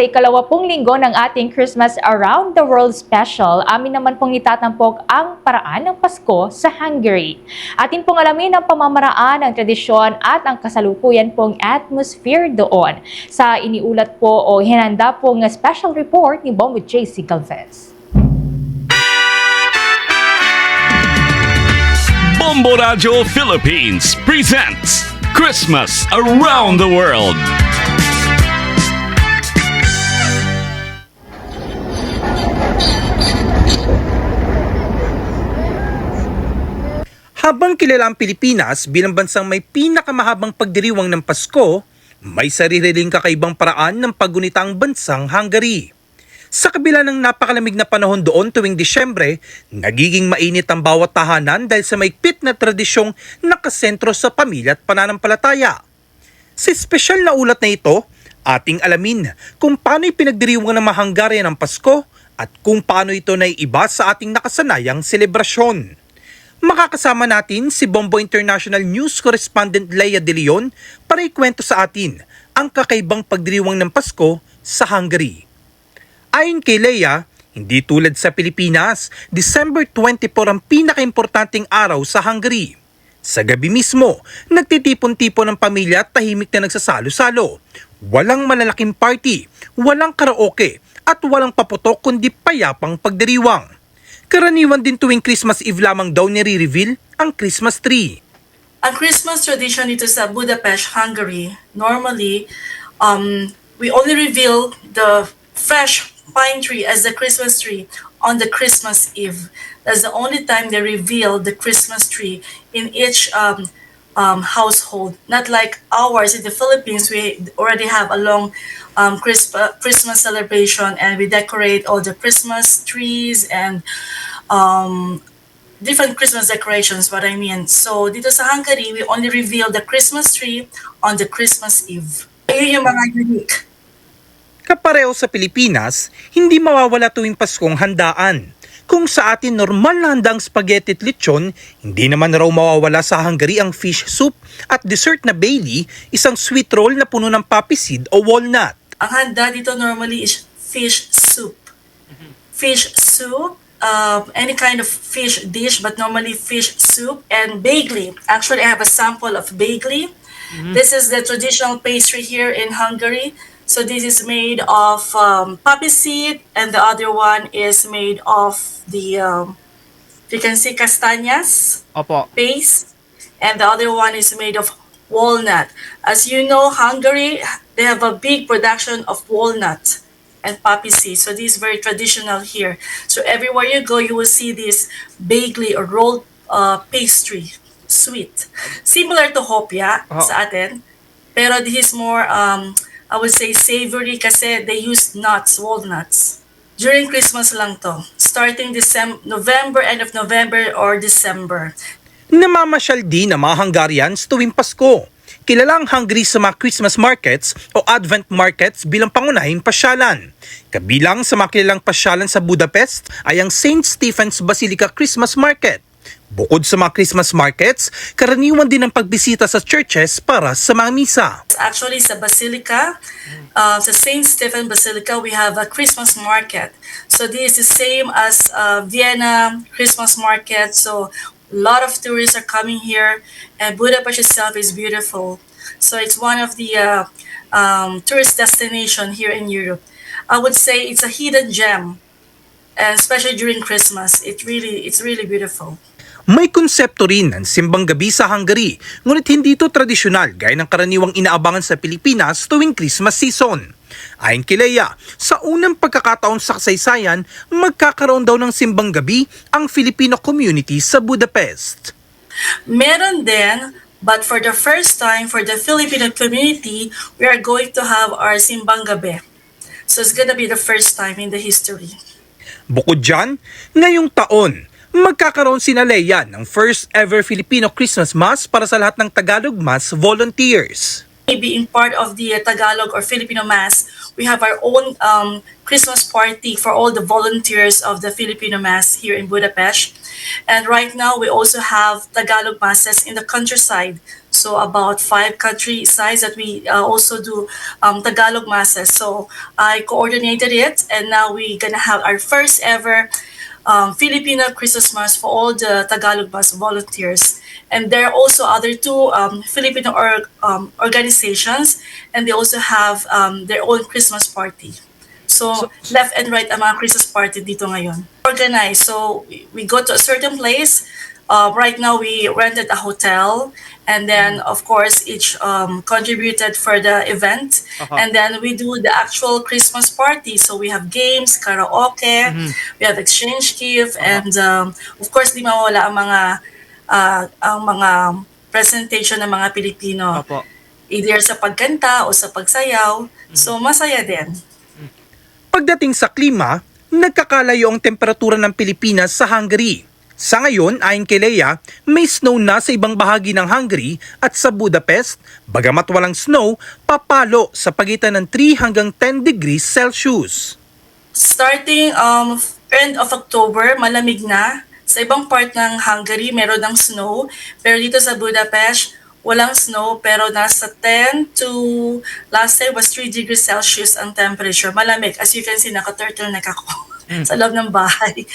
Sa ikalawa pong linggo ng ating Christmas Around the World Special, amin naman pong itatampok ang paraan ng Pasko sa Hungary. Atin pong alamin ang pamamaraan, ang tradisyon at ang kasalukuyan pong atmosphere doon. Sa iniulat po o hinanda pong special report ni Bombo JC Galvez. Bombo Radio Philippines presents Christmas Around the World. Habang kilala ang Pilipinas bilang bansang may pinakamahabang pagdiriwang ng Pasko, may sarili ring kakaibang paraan ng paggunita ang bansang Hungary. Sa kabila ng napakalamig na panahon doon tuwing Disyembre, nagiging mainit ang bawat tahanan dahil sa maigpit na tradisyong nakasentro sa pamilya at pananampalataya. Sa espesyal na ulat na ito, ating alamin kung paano ipinagdiriwang ng mga Hungarian ang Pasko at kung paano ito naiiba sa ating nakasanayang selebrasyon. Makakasama natin si Bombo International News Correspondent Leia De Leon para ikwento sa atin ang kakaibang pagdiriwang ng Pasko sa Hungary. Ayon kay Leia, hindi tulad sa Pilipinas, December 24 ang pinakaimportanteng araw sa Hungary. Sa gabi mismo, nagtitipon-tipon ng pamilya at tahimik na nagsasalo-salo. Walang malalaking party, walang karaoke at walang paputok kundi payapang pagdiriwang. Karaniwan din tuwing Christmas Eve lamang daw nire-reveal ang Christmas tree. Ang Christmas tradition dito sa Budapest, Hungary, normally, we only reveal the fresh pine tree as the Christmas tree on the Christmas Eve. That's the only time they reveal the Christmas tree in each household. Not like ours in the Philippines, we already have a long Christmas celebration and we decorate all the Christmas trees and different Christmas decorations, what I mean. So dito sa Hungary, we only reveal the Christmas tree on the Christmas Eve. Ayun yung mga unique. Kapareho sa Pilipinas, hindi mawawala tuwing Paskong handaan. Kung sa atin normal na handang spaghetti at lechon, hindi naman raw mawawala sa Hungary ang fish soup at dessert na Bailey, isang sweet roll na puno ng poppy seed o walnut. Ang handa dito normally is fish soup. Fish soup, any kind of fish dish, but normally fish soup and bagli. Actually, I have a sample of bagli. This is the traditional pastry here in Hungary. So this is made of poppy seed, and the other one is made of the, you can see castañas paste, and the other one is made of walnut. As you know, Hungary, they have a big production of walnut and poppy seed. So this is very traditional here. So everywhere you go, you will see this bagli or rolled pastry, sweet. Similar to hopia sa atin, pero this is more, I would say savory kasi they use nuts, walnuts. During Christmas lang to, starting November, end of November or December. Namamasyal din ang mga Hungarians tuwing Pasko. Kilala ang Hungary sa mga Christmas markets o Advent markets bilang pangunahing pasyalan. Kabilang sa mga kilalang pasyalan sa Budapest ay ang St. Stephen's Basilica Christmas Market. Bukod sa mga Christmas markets, karaniwan din ang pagbisita sa churches para sa mga misa. Actually, sa Basilica, sa St. Stephen Basilica, we have a Christmas market. So this is the same as Vienna Christmas market. So a lot of tourists are coming here, and Budapest itself is beautiful. So it's one of the tourist destination here in Europe. I would say it's a hidden gem, and especially during Christmas, it's really beautiful. May konsepto rin ng simbang gabi sa Hungary, ngunit hindi ito tradisyonal gaya ng karaniwang inaabangan sa Pilipinas tuwing Christmas season. Ayon kay Leia, sa unang pagkakataon sa kasaysayan, magkakaroon daw ng simbang gabi ang Filipino community sa Budapest. Meron din, but for the first time for the Filipino community, we are going to have our simbang gabi. So it's gonna be the first time in the history. Bukod dyan, ngayong taon, magkakaroon sina Leia ng first ever Filipino Christmas Mass para sa lahat ng Tagalog Mass volunteers. Being part of the Tagalog or Filipino Mass, we have our own Christmas party for all the volunteers of the Filipino Mass here in Budapest. And right now, we also have Tagalog Masses in the countryside. So about 5 country sides that we also do Tagalog masses. So I coordinated it, and now we're gonna have our first ever Filipino Christmas Mass for all the Tagalog Mass volunteers. And there are also other two Filipino organizations, and they also have their own Christmas party. So left and right ang mga Christmas party dito ngayon. Organized. So we go to a certain place. Right now we rented a hotel, and then of course each contributed for the event, and then we do the actual Christmas party. So we have games, karaoke, we have exchange gift, and of course di mawala ang mga presentation ng mga Pilipino. Either sa pagkanta o sa pagsayaw. So masaya din. Pagdating sa klima, nagkakalayo ang temperatura ng Pilipinas sa Hungary. Sa ngayon, ayon kay Leia, may snow na sa ibang bahagi ng Hungary at sa Budapest, bagamat walang snow, papalo sa pagitan ng 3 hanggang 10 degrees Celsius. Starting end of October, malamig na. Sa ibang part ng Hungary, meron ng snow. Pero dito sa Budapest, walang snow, pero nasa 10 to last time was 3 degrees Celsius ang temperature. Malamig. As you can see, naka-turtleneck ako sa loob ng bahay.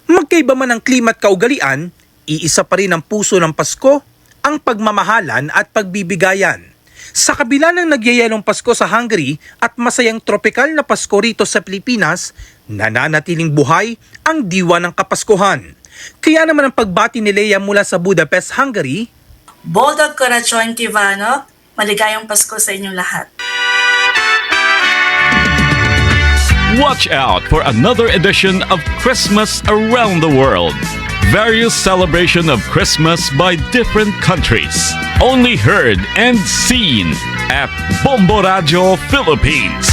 Magkaiba man ang klima at kaugalian, iisa pa rin ang puso ng Pasko, ang pagmamahalan at pagbibigayan. Sa kabila ng nagyayelong Pasko sa Hungary at masayang tropikal na Pasko rito sa Pilipinas, nananatiling buhay ang diwa ng Kapaskuhan. Kaya naman ang pagbati ni Leia mula sa Budapest, Hungary, Boldog Corazon Kivano, maligayang Pasko sa inyong lahat. Watch out for another edition of Christmas Around the World. Various celebration of Christmas by different countries. Only heard and seen at Bombo Radio Philippines.